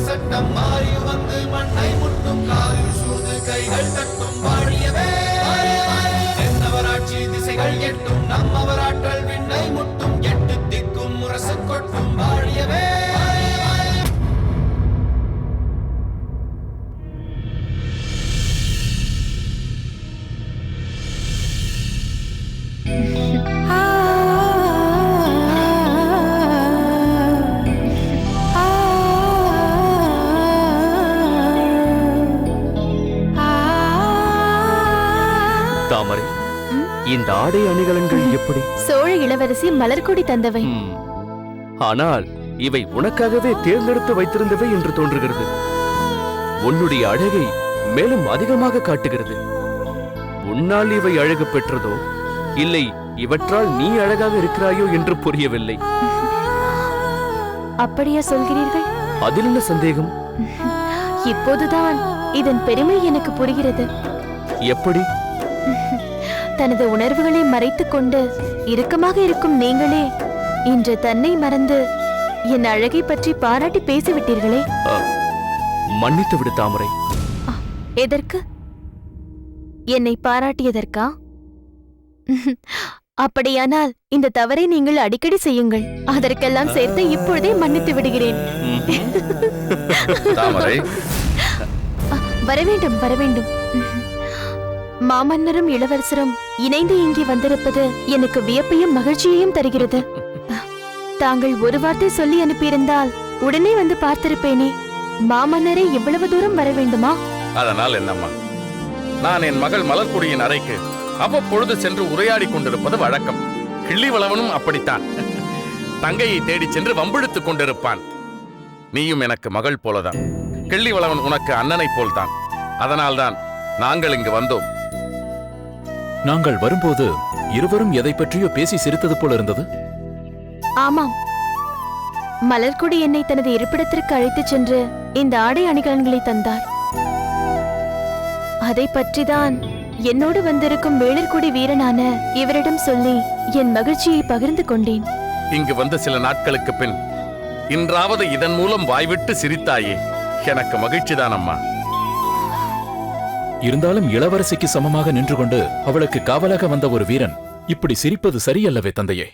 சட்டம் மாறி வந்து மண்ணை முட்டும் காலில் சூழ்ந்து கைகள் தட்டும் வாழியவே தென்னவராட்சி திசைகள் எட்டும் நம்மவராற்றல் விண்ணை முட்டும் எட்டு திக்கும் முரசு கொட்டும் வாழியவே. தாமரை, இந்த ஆடை அணிகலன்கள் எப்படி? சோழ இளவரசி மலர்கொடி தந்தவை. ஆனால் இவை உனக்காகவே தேர்ந்தெடுத்து வைத்திருந்தவை என்று தோன்றுகிறது. உன்னுடைய அழகை மேலும் அதிகமாக காட்டுகிறது. உன்னால் இவை அழகு பெற்றதோ இல்லை இவற்றால் நீ அழகாக இருக்கிறாயோ என்று புரியவில்லை. அப்படியா சொல்கிறீர்கள்? அதில் என்ன சந்தேகம்? இப்போதுதான் இதன் பெருமை எனக்கு புரிகிறது. எப்படி? தனது உணர்வுகளை மறைத்துக் கொண்டு இறுக்கமாக இருக்கும் நீங்களே இன்று தன்னை மறந்து என் அழகை பற்றி பாராட்டி பேசிவிட்டீர்களே. மன்னித்து விடு தாமரை. எதற்கு? என்னை பாராட்டியதற்கா? அப்படியானால் இந்த தவறை நீங்கள் அடிக்கடி செய்யுங்கள். அதற்கெல்லாம் சேர்த்து இப்பொழுதே மன்னித்து விடுகிறேன். வரவேண்டும் வரவேண்டும். மாமன்னரும் இளவரசரும் இணைந்து இங்கே வந்திருப்பது எனக்கு வியப்பையும் மகிழ்ச்சியையும் தருகிறது. தாங்கள் ஒரு வார்த்தை சொல்லி அனுப்பியிருந்தால் உடனே வந்து பார்த்திருப்பேனே. மாமன்னரை இவ்வளவு தூரம் வர வேண்டுமா? அதனால் என்னம்மா, நான் என் மகள் மலர்கொடியின் அறைக்கு அவ்வப்பொழுது சென்று உரையாடி கொண்டிருப்பது வழக்கம். கிள்ளிவளவனும் அப்படித்தான். தங்கையை தேடி சென்று வம்பிழுத்துக் கொண்டிருப்பான். நீயும் எனக்கு மகள் போலதான். கிள்ளிவளவன் உனக்கு அண்ணனை போல்தான். அதனால்தான் நாங்கள் இங்கு வந்தோம். நாங்கள் வரும்போது இருவரும் எதை பற்றியோ பேசி சிரித்தது போல இருந்தது. ஆமாம், மலர்கொடி என்னை தனது இருப்பிடத்திற்கு அழைத்துச் சென்று இந்த ஆடை அணிகலன்களை தந்தார். அதை பற்றிதான் என்னோடு வந்திருக்கும் வேளர்கொடி வீரனான இவரிடம் சொல்லி என் மகிழ்ச்சியை பகிர்ந்து கொண்டேன். இங்கு வந்து சில நாட்களுக்கு பின் இன்றாவது இதன் மூலம் வாய்விட்டு சிரித்தாயே, எனக்கு மகிழ்ச்சிதான் அம்மா. இருந்தாலும் இளவரசிக்கு சமமாக நின்று கொண்டு அவளுக்கு காவலாக வந்த ஒரு வீரன் இப்படி சிரிப்பது சரியல்லவே தந்தையே?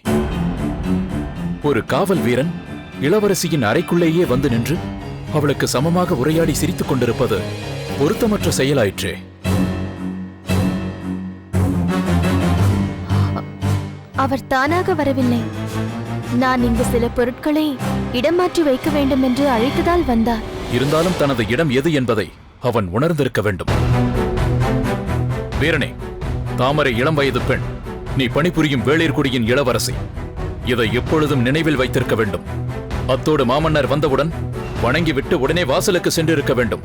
ஒரு காவல் வீரன் இளவரசியின் அறைக்குள்ளேயே வந்து நின்று அவளுக்கு சமமாக உரையாடி சிரித்துக் கொண்டிருப்பது பொருத்தமற்ற செயலாயிற்றே. அவர் தானாக வரவில்லை. நான் இங்கு சில பொருட்களை இடம் மாற்றி வைக்க வேண்டும் என்று அழைத்ததால் வந்தார். இருந்தாலும் தனது இடம் எது என்பதை அவன் உணர்ந்திருக்க வேண்டும். வீரனே, தாமரை இளம் வயது பெண். நீ பணிபுரியும் வேளேர்குடியின் இளவரசி. இதை எப்பொழுதும் நினைவில் வைத்திருக்க வேண்டும். அத்தோடு மாமன்னர் வந்தவுடன் வணங்கிவிட்டு உடனே வாசலுக்கு சென்றிருக்க வேண்டும்.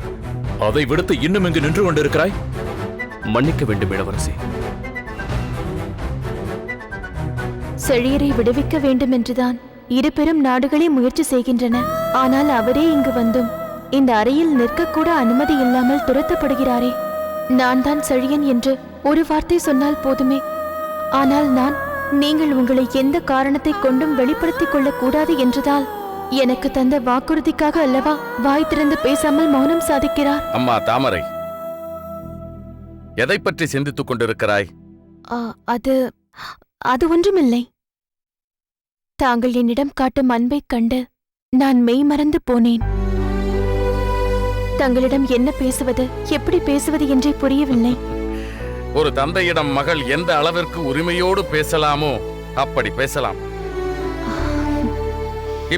அதை விடுத்து இன்னும் இங்கு நின்று கொண்டிருக்கிறாய். மன்னிக்க வேண்டும் இளவரசி. செழியரை விடுவிக்க வேண்டும் என்றுதான் இரு பெரும் நாடுகளே முயற்சி செய்கின்றன. ஆனால் அவரே இங்கு வந்தும் இந்த அறையில் நிற்கக்கூட அனுமதி இல்லாமல் துரத்தப்படுகிறாரே. நான் தான் செழியன் என்று ஒரு வார்த்தை சொன்னால் போதுமே. ஆனால் நீங்கள் உங்களை எந்த காரணத்தை கொண்டும் வெளிப்படுத்திக் கொள்ளக் கூடாது என்றதால் எனக்கு தந்த வாக்குறுதிக்காக அல்லவா வாய் திறந்து பேசாமல் மௌனம் சாதிக்கிறார். அம்மா தாமரை, எதை பற்றி சிந்தித்துக் கொண்டிருக்கிறாய்? அது ஒன்றுமில்லை. தாங்கள் என்னிடம் காட்டும் அன்பைக் கண்டு நான் மெய் மறந்து போனேன். தங்களிடம் என்ன பேசுவது, எப்படி பேசுவது என்றே புரியவில்லை. ஒரு தந்தையிடம் மகள் எந்த அளவிற்கு உரிமையோடு பேசலாமோ அப்படி பேசலாம்.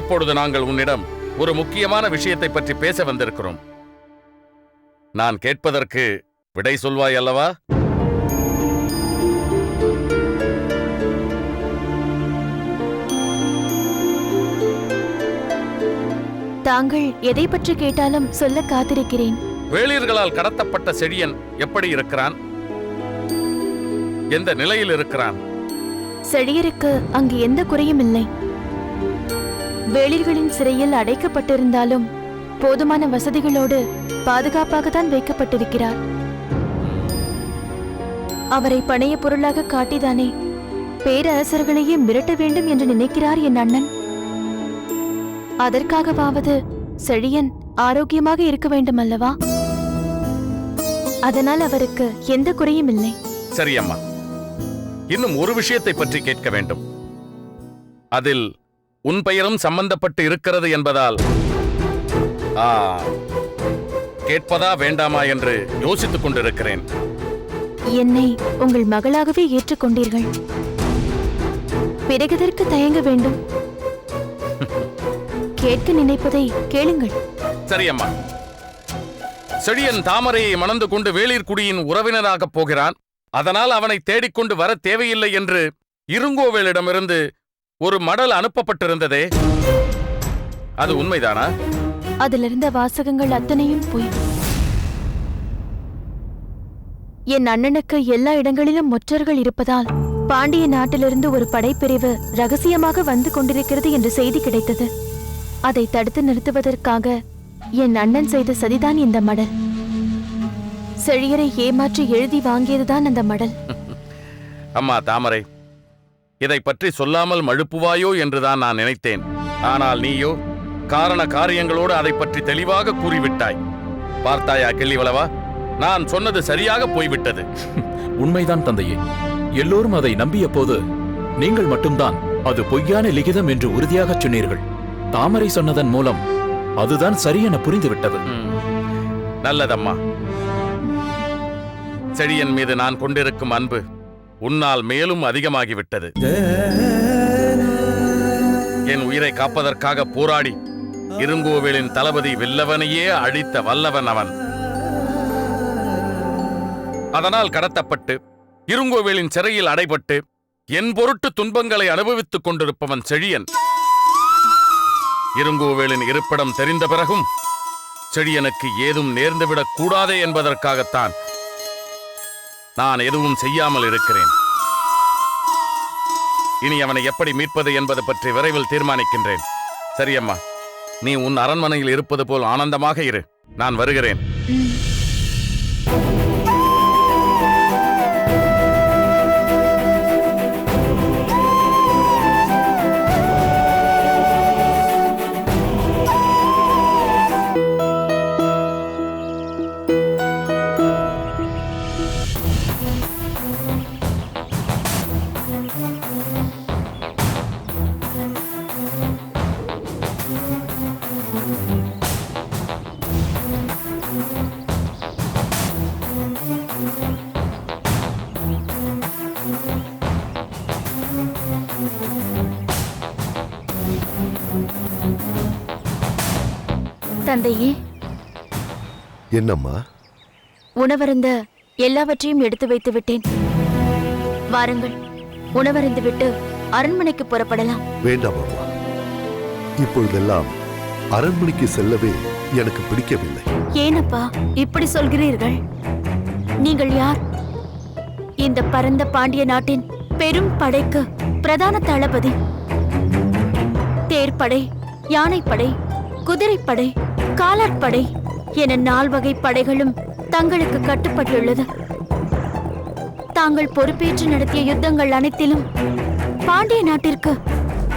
இப்பொழுது நாங்கள் உன்னிடம் ஒரு முக்கியமான விஷயத்தை பற்றி பேச வந்திருக்கிறோம். நான் கேட்பதற்கு விடை சொல்வாய் அல்லவா? தாங்கள் எதை பற்றி கேட்டாலும் சொல்ல காத்திருக்கிறேன். வேளிர்களால் கடத்தப்பட்ட செழியன் எப்படி இருக்கிறான்? எந்த நிலையில் இருக்கிறான்? செழியருக்கு அங்கு எந்த குறையும் இல்லை. வேளிர்களின் சிறையில் அடைக்கப்பட்டிருந்தாலும் போதுமான வசதிகளோடு பாதுகாப்பாகத்தான் வைக்கப்பட்டிருக்கிறார். அவரை பணைய பொருளாக காட்டிதானே பேரரசர்களையே மிரட்ட வேண்டும் என்று நினைக்கிறார் என் அண்ணன். அதற்காகவாவது செழியன் ஆரோக்கியமாக இருக்க வேண்டும் அல்லவா? அதனால் அவருக்கு எந்த குறையும் இல்லை. சரி அம்மா, இன்னும் ஒரு விஷயத்தை பற்றி கேட்க வேண்டும். அதில் உன் பெயரும் சம்பந்தப்பட்டு இருக்கிறது என்பதால் கேட்பதா வேண்டாமா என்று யோசித்துக் கொண்டிருக்கிறேன். என்னை உங்கள் மகளாகவே ஏற்றுக்கொண்டீர்கள், பிறகதற்கு தயங்க வேண்டும்? கேட்க நினைப்பதை கேளுங்கள். சரி அம்மா, செழியன் தாமரையை மணந்து கொண்டு வேளிர்குடியின் உறவினராகப் போகிறான். அதனால் அவனை தேடிக்கொண்டு வர தேவையில்லை என்று இருங்கோவேலிடமிருந்து ஒரு மடல் அனுப்பப்பட்டிருந்ததே, அது உண்மைதானா? அதிலிருந்த வாசகங்கள் அத்தனையும் போய். என் அண்ணனுக்கு எல்லா இடங்களிலும் ஒற்றர்கள் இருப்பதால் பாண்டிய நாட்டிலிருந்து ஒரு படைப்பிரிவு ரகசியமாக வந்து கொண்டிருக்கிறது என்ற செய்தி கிடைத்தது. அதை தடுத்து நிறுத்துவதற்காக என் அண்ணன் செய்த சதிதான் இந்த மடல். செழியரை ஏமாற்றி எழுதி வாங்கியதுதான் அந்த மடல். அம்மா தாமரை, இதை பற்றி சொல்லாமல் மழுப்புவாயோ என்றுதான் நான் நினைத்தேன். ஆனால் நீயோ காரண காரியங்களோடு அதை பற்றி தெளிவாக கூறிவிட்டாய். பார்த்தாயா கிள்ளிவளவா, நான் சொன்னது சரியாக போய்விட்டது. உண்மைதான் தந்தையே. எல்லோரும் அதை நம்பிய போது நீங்கள் மட்டும்தான் அது பொய்யான லிகிதம் என்று உறுதியாகச் சொன்னீர்கள். தாமரை சொன்னதன் மூலம் அதுதான் சரியென புரிந்துவிட்டது. நல்லதம்மா. செழியன் மீது நான் கொண்டிருக்கும் அன்பு உன்னால் மேலும் அதிகமாகிவிட்டது. என் உயிரை காப்பதற்காக போராடி இருங்கோவேலின் தளபதி வில்லவனையே அழித்த வல்லவன் அவன். அதனால் கடத்தப்பட்டு இருங்கோவேலின் சிறையில் அடைபட்டு என் பொருட்டு துன்பங்களை அனுபவித்துக் கொண்டிருப்பவன் செழியன். இருங்கோவேலின் இருப்பிடம் தெரிந்த பிறகும் செழியனுக்கு ஏதும் நேர்ந்துவிடக் கூடாதே என்பதற்காகத்தான் நான் எதுவும் செய்யாமல் இருக்கிறேன். இனி அவனை எப்படி மீட்பது என்பது பற்றி விரைவில் தீர்மானிக்கின்றேன். சரியம்மா, நீ உன் அரண்மனையில் இருப்பது போல் ஆனந்தமாக இரு. நான் வருகிறேன். தந்தையே, என்னம்மா? உணவருந்த எல்லாவற்றையும் எடுத்து வைத்து விட்டேன். வாருங்கள், உணவருந்து விட்டு அரண்மனைக்கு புறப்படலாம். வேண்டாம் அம்மா, இப்பொழுதெல்லாம் அரண்மனைக்கு செல்லவே எனக்கு பிடிக்கவில்லை. ஏனப்பா இப்படி சொல்கிறீர்கள்? நீங்கள் யார்? இந்த பரந்த பாண்டிய நாட்டின் பெரும் படைக்கு பிரதான தளபதி. தேர்ப்படை, யானைப்படை, குதிரைப்படை, காலாட்படை என 4 வகை படைகளும் தங்களுக்கு கட்டுப்பட்டுள்ளது. தாங்கள் பொறுப்பேற்று நடத்திய யுத்தங்கள் அனைத்திலும் பாண்டிய நாட்டிற்கு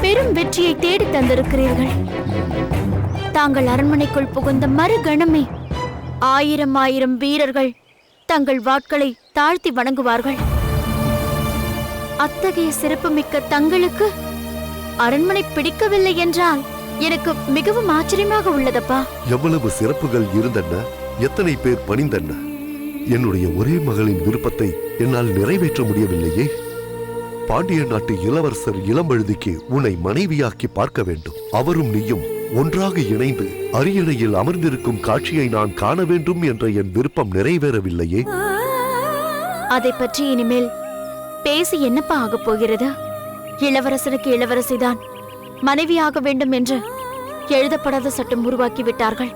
பெரும் வெற்றியை தேடி தந்திருக்கிறீர்கள். தாங்கள் அரண்மனைக்குள் புகுந்த மறுகணமே 1000 வீரர்கள் தங்கள் வாட்களை தாழ்த்தி வணங்குவார்கள். அத்தகைய சிறப்புமிக்க தங்களுக்கு அரண்மனை பிடிக்கவில்லை என்றால் எனக்கு மிகவும் ஆச்சரியமாக உள்ளதப்பா. எவ்வளவு சிறப்புகள் இருந்தன, எத்தனை பேர் பணிந்தன. என்னுடைய ஒரே மகளின் விருப்பத்தை என்னால் நிறைவேற்ற முடியவில்லையே. பாண்டிய நாட்டு இளவரசர் இளம்பழுதிக்கு உன்னை மனைவியாக்கி பார்க்க வேண்டும். அவரும் நீயும் ஒன்றாக இணைந்து அரியணையில் அமர்ந்திருக்கும் காட்சியை நான் காண வேண்டும் என்ற என் விருப்பம் நிறைவேறவில்லையே. அதை பற்றி இனிமேல் பேசி என்னப்பா ஆகப் போகிறது? இளவரசனுக்கு இளவரசிதான் மனைவியாக வேண்டும் என்று எழுதப்படாத சட்டம் உருவாக்கி விட்டார்கள்.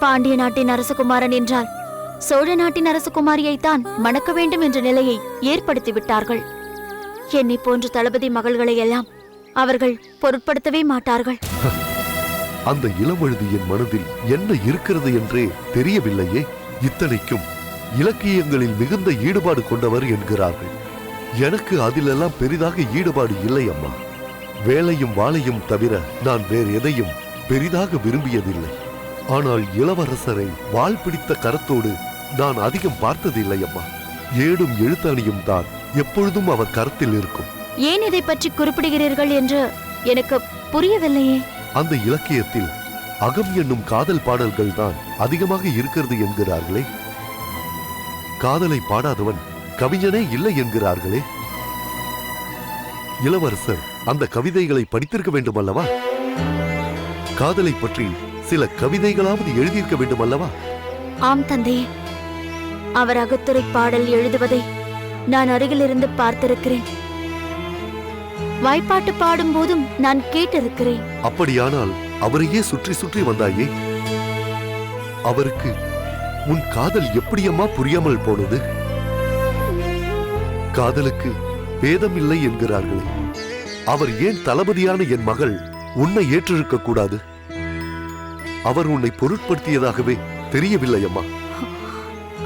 பாண்டிய நாட்டின் அரசகுமாரன் என்றால் சோழ நாட்டின் அரசகுமாரியைத்தான் மணக்க வேண்டும் என்ற நிலையை ஏற்படுத்தி விட்டார்கள். என்னை போன்ற தளபதி மகள்களை எல்லாம் அவர்கள் பொருட்படுத்தவே மாட்டார்கள். அந்த இளவழுதியின் மனதில் என்ன இருக்கிறது என்றே தெரியவில்லையே. இத்தனைக்கும் இலக்கியங்களில் மிகுந்த ஈடுபாடு கொண்டவர் என்கிறார்கள். எனக்கு அதிலெல்லாம் பெரிதாக ஈடுபாடு இல்லை அம்மா. வேலையும் வாளையும் தவிர நான் வேறு எதையும் பெரிதாக விரும்பியதில்லை. ஆனால் இளவரசரை வாள் பிடித்த கரத்தோடு நான் அதிகம் பார்த்ததில்லை அம்மா. ஏடும் எழுத்தாணியும் தான் எப்பொழுதும் அவர் கரத்தில் இருக்கும். ஏன் இதை பற்றி குறிப்பிடுகிறீர்கள் என்று எனக்கு புரியவில்லையே. அந்த இலக்கியத்தில் அகம் என்னும் காதல் பாடல்கள் தான் அதிகமாக இருக்கிறது என்கிறார்களே. காதலை பாடாதவன் கவிஞனே இல்லை என்கிறார்களே. இளவரசர் அந்த கவிதைகளை படித்திருக்க வேண்டும் அல்லவா? காதலை பற்றி சில கவிதைகளாவது எழுதியிருக்க வேண்டும் அல்லவா? ஆம் தந்தையே, அவர் அகத்துரை பாடல் எழுதுவதை நான் அருகிலிருந்து பார்த்திருக்கிறேன். வாய்ப்பாட்டு பாடும் போதும் நான் கேட்டிருக்கிறேன். அப்படியானால் அவரையே சுற்றி சுற்றி வந்தாயே. அவருக்கு உன் காதல் எப்படியம்மா புரியாமல் போனது? காதலுக்கு பேதம் இல்லை என்கிறார்களே. அவர் ஏன் தளபதியான என் மகள் உன்னை ஏற்றிருக்க கூடாது? அவர் உன்னை பொருட்படுத்தியதாகவே தெரியவில்லை அம்மா.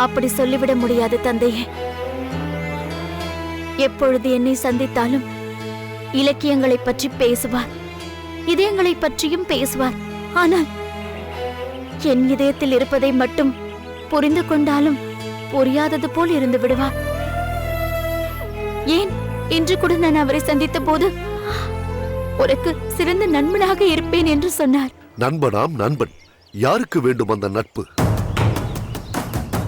அப்படி சொல்லிவிட முடியாது தந்தையே. எப்பொழுது என்னை சந்தித்தாலும் இலக்கியங்களை பற்றி பேசுவார், இதயங்களை பற்றியும் பேசுவார். ஆனால் என் இதயத்தில் இருப்பதை மட்டும் புரிந்து கொண்டாலும் புரியாதது போல் இருந்து விடுவார். ஏன் இன்று கூட நான் அவரை சந்தித்த போது உனக்கு சிறந்த நண்பனாக இருப்பேன் என்று சொன்னார். நண்பனாம் நண்பன், யாருக்கு வேண்டும் அந்த நட்பு?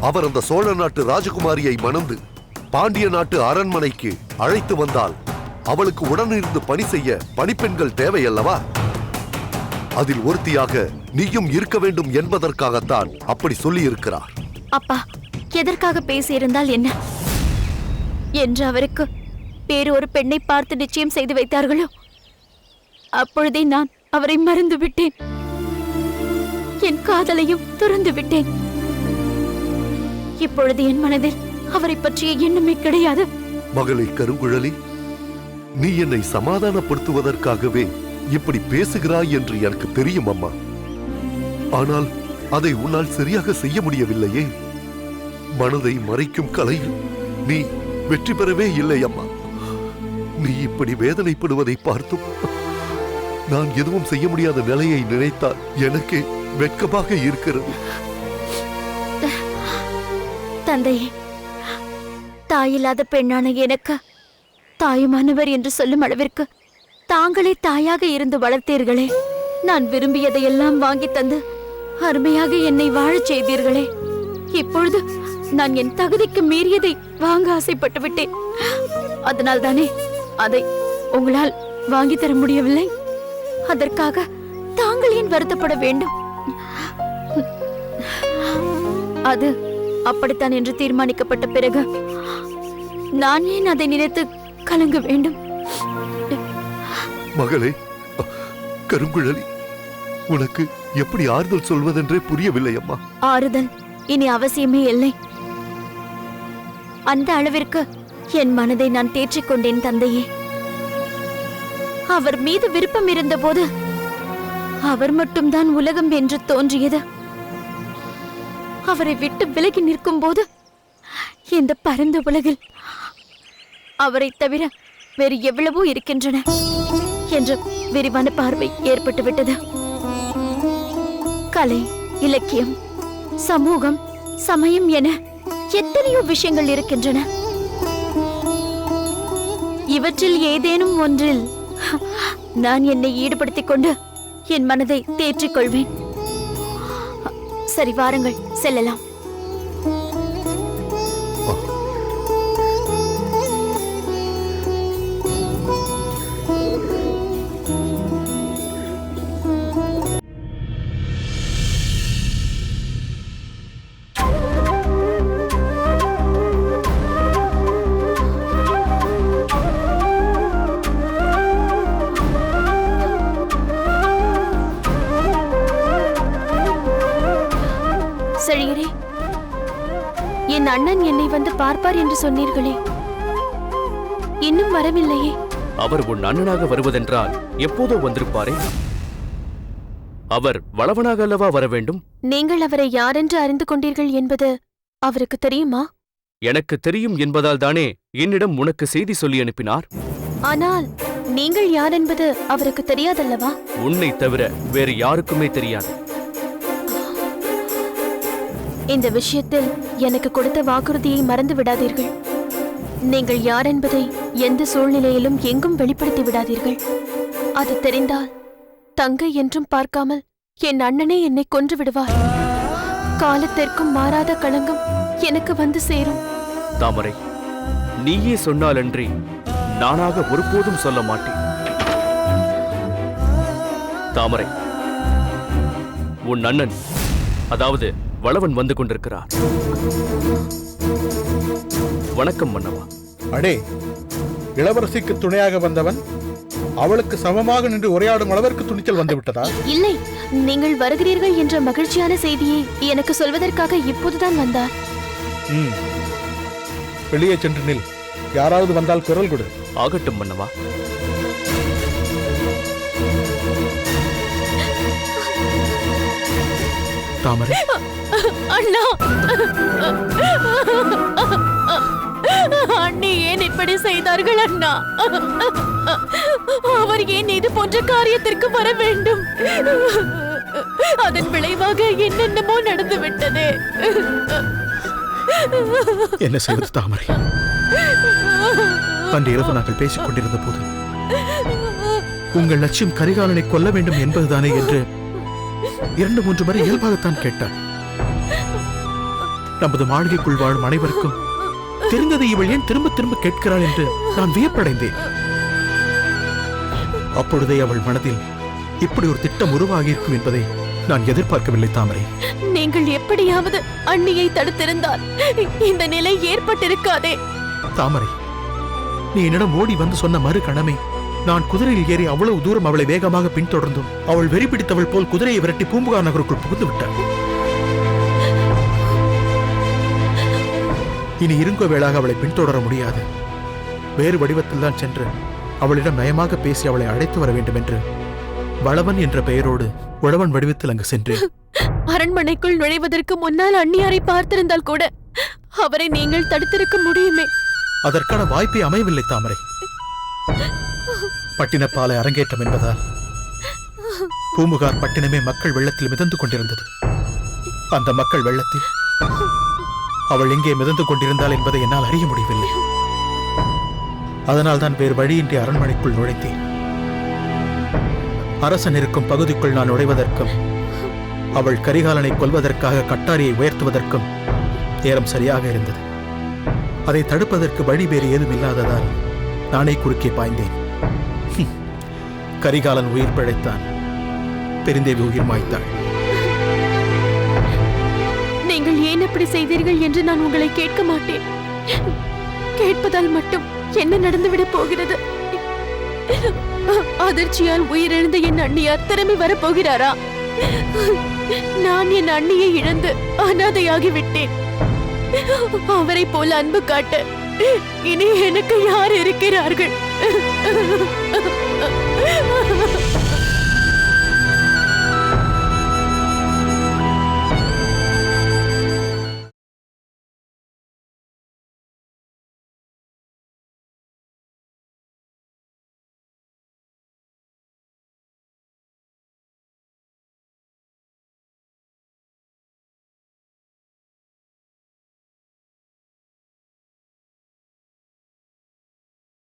அவர் அந்த சோழ நாட்டு ராஜகுமாரியை மணந்து பாண்டிய நாட்டு அரண்மனைக்கு அழைத்து வந்தால் அவளுக்கு உடனிருந்து பணி செய்ய பணிப்பெண்கள் தேவையல்லவா? அதில் ஒருத்தியாக நீயும் இருக்க வேண்டும் என்பதற்காகத்தான் அப்படி சொல்லி இருக்கிறார். அப்பா, எதற்காக பேசியிருந்தால் என்ன என்று அவருக்கு வேறு ஒரு பெண்ணை பார்த்து நிச்சயம் செய்து வைத்தார்களோ அப்பொழுதே நான் அவரை மறந்து விட்டேன். என் காதலையும் துறந்து விட்டேன். இப்பொழுது என் மனதில் அவரை பற்றிய எண்ணமே கிடையாது. மகளே கருங்குழலி, நீ என்னை சமாதானப்படுத்துவதற்காகவே இப்படி பேசுகிறாய் என்று எனக்கு தெரியும் அம்மா. ஆனால் அதை உன்னால் சரியாக செய்ய முடியவில்லையே. மனதை மறைக்கும் கலையில் நீ வெற்றி பெறவே இல்லை அம்மா. நீ இப்படி வேதனைப்படுவதை பார்த்தும் நான் எதுவும் செய்ய முடியாத நிலையை நினைத்தால் எனக்கு வெட்கமாக இருக்கிறது. தந்தையே, தாயில்லாத பெண்ணான எனக்கு தாயுமானவர் என்று சொல்லும் அளவிற்கு தாங்களே தாயாக இருந்து வளர்த்தீர்களே. நான் விரும்பியதையெல்லாம் வாங்கி தந்து அருமையாக என்னை வாழச் செய்தீர்களே. இப்பொழுது நான் என் தகுதிக்கு மீறியதை வாங்க ஆசைப்பட்டு விட்டேன். அதனால் தானே அதை உங்களால் வாங்கி தர முடியவில்லை. அதற்காக தாங்கள் ஏன் வருத்தப்பட வேண்டும்? அது அப்படித்தான் என்று தீர்மானிக்கப்பட்ட பிறகு நான் ஏன் அதை நினைத்து கலங்க வேண்டும்? மகளே கருங்குழலி, உனக்கு எப்படி ஆறுதல் சொல்வதென்றே புரியவில்லை அம்மா. ஆறுதல் இனி அவசியமே இல்லை. அந்த அளவிற்கு என் மனதை நான் தேற்றிக் கொண்டேன் தந்தையே. அவர் மீது விருப்பம் இருந்தபோது அவர் மட்டும்தான் உலகம் என்று தோன்றியது. அவரை விட்டு விலகி நிற்கும் போது இந்த பரந்த உலகில் அவரை தவிர வேறு எவ்வளவோ இருக்கின்றன என்ற விரிவான பார்வை ஏற்பட்டுவிட்டது. கலை, இலக்கியம், சமூகம், சமயம் என எத்தனையோ விஷயங்கள் இருக்கின்றன. இவற்றில் ஏதேனும் ஒன்றில் நான் என்னை ஈடுபடுத்திக் கொண்டு என் மனதை தேற்றிக் கொள்வேன். சரி, வாருங்கள், செல்லலாம். செழியரே, என் அண்ணன் என்னை வந்து பார்ப்பார் என்று சொன்னீர்களே, இன்னும் வரவில்லையே. அவர் உன் அண்ணனாக வருவதென்றால் எப்போதோ வந்திருப்பாரே. அவர் வளவனாக அல்லவா வர வேண்டும்? நீங்கள் அவரை யாரென்று அறிந்து கொண்டீர்கள் என்பது அவருக்கு தெரியுமா? எனக்கு தெரியும் என்பதால் தானே என்னிடம் உனக்கு செய்தி சொல்லி அனுப்பினார். ஆனால் நீங்கள் யார் என்பது அவருக்கு தெரியாதல்லவா? உன்னை தவிர வேறு யாருக்குமே தெரியாது. இந்த விஷயத்தில் எனக்கு கொடுத்த வாக்குறுதியை மறந்து விடாதீர்கள். நீங்கள் யார் என்பதை எந்த சூழ்நிலையிலும் எங்கும் வெளிப்படுத்தி விடாதீர்கள். அது தெரிந்தால் தங்கை என்றும் பார்க்காமல் என் அண்ணனே என்னை கொன்று விடுவார். காலத்திற்கும் மாறாத களங்கம் எனக்கு வந்து சேரும். தாமரை, நீயே சொன்னாலன்றி நானாக ஒருபோதும் சொல்ல மாட்டேன். தாமரை, உன் அண்ணன் அதாவது வளவன் வந்து கொண்டிருக்கிறார். வணக்கம் மன்னவா. அடே, இளவரசிக்கு துணையாக வந்தவன் அவளுக்கு சமமாக நின்று உரையாடும் அளவிற்கு துணிச்சல் வந்து விட்டதா? இல்லை, நீங்கள் வருகிறீர்கள் என்ற மகிழ்ச்சியான செய்தியை எனக்கு சொல்வதற்காக இப்போதுதான் வந்தார். வெளியே சென்று நில். யாராவது வந்தால் குரல் கொடு. ஆகட்டும் மன்னவா. தாமரை, அண்ணா, அண்ணி ஏன் இப்படி செய்தார்கள் அண்ணா? அவர் ஏன் இது போன்ற காரியத்திற்கு வர வேண்டும்? அதன் விளைவாக என்னென்னமோ நடந்து விட்டது. என்ன செய்வது தாமரை? அன்று இரவு நாங்கள் பேசிக் கொண்டிருந்த போது உங்கள் லட்சியம் கரிகாலனை கொல்ல வேண்டும் என்பதுதானே என்று 2-3 முறை இயல்பாகத்தான் கேட்டார். நமது மாளிகைக்குள் வாழும் அனைவருக்கும் தெரிந்ததை இவள் ஏன் திரும்ப திரும்ப கேட்கிறாள் என்று நான் வியப்படைந்தேன். அப்பொழுதே அவள் மனதில் இப்படி ஒரு திட்டம் உருவாகியிருக்கும் என்பதை நான் எதிர்பார்க்கவில்லை தாமரை. நீங்கள் எப்படியாவது அண்ணியை தடுத்திருந்தால் இந்த நிலை ஏற்பட்டிருக்காதே. தாமரை, நீ என்னிடம் ஓடி வந்து சொன்ன மறு கணமே நான் குதிரையில் ஏறி அவ்வளவு தூரம் அவளை வேகமாக பின்தொடர்ந்தும் அவள் வெறி பிடித்தவள் போல் குதிரையை விரட்டி பூம்புகார் நகருக்குள் புகுந்து விட்டாள். இனி இருங்கோவேளாக அவளை பின்தொடர முடியாது. வேறு வடிவத்தில் தான் சென்று அவளிடம் நயமாக பேசி அவளை அழைத்து வர வேண்டும் என்று வளவன் என்ற பெயரோடு உழவன் வடிவத்தில் அங்கு சென்றேன். அரண்மனைக்குள் நுழைவதற்கு முன்னால் அண்ணியாரை பார்த்திருந்தால் கூட அவரை நீங்கள் தடுத்திருக்க முடியுமே. அதற்கான வாய்ப்பை அமையவில்லை தாமரை. பட்டினப்பாலை அரங்கேற்றம் என்பதால் பூம்புகார் பட்டினமே மக்கள் வெள்ளத்தில் மிதந்து கொண்டிருந்தது. அந்த மக்கள் வெள்ளத்தில் அவள் எங்கே மிதந்து கொண்டிருந்தாள் என்பதை என்னால் அறிய முடியவில்லை. அதனால்தான் வேறு வழியின்றி அரண்மனைக்குள் நுழைத்தேன். அரசன் இருக்கும் பகுதிக்குள் நான் நுழைவதற்கும் அவள் கரிகாலனை கொல்வதற்காக கட்டாரியை உயர்த்துவதற்கும் நேரம் சரியாக இருந்தது. அதை தடுப்பதற்கு வழி வேறு ஏதும் இல்லாததால் நானே குறுக்கே பாய்ந்தேன். கரிகாலன் உயிர் பிழைத்தான், பெருந்தேவி உயிர் மாய்த்தாள். நீங்கள் ஏன் அப்படி செய்தீர்கள் என்று நான் உங்களை கேட்க மாட்டேன். கேட்பதால் மட்டும் என்ன நடந்துவிடப் போகிறது? அதிர்ச்சியால் உயிரிழந்த என் அண்ணியார் திரும்பி வரப்போகிறாரா? நான் என் அண்ணியை இழந்து அனாதையாகிவிட்டேன். அவரை போல அன்பு காட்ட இனி எனக்கு யார் இருக்கிறார்கள்?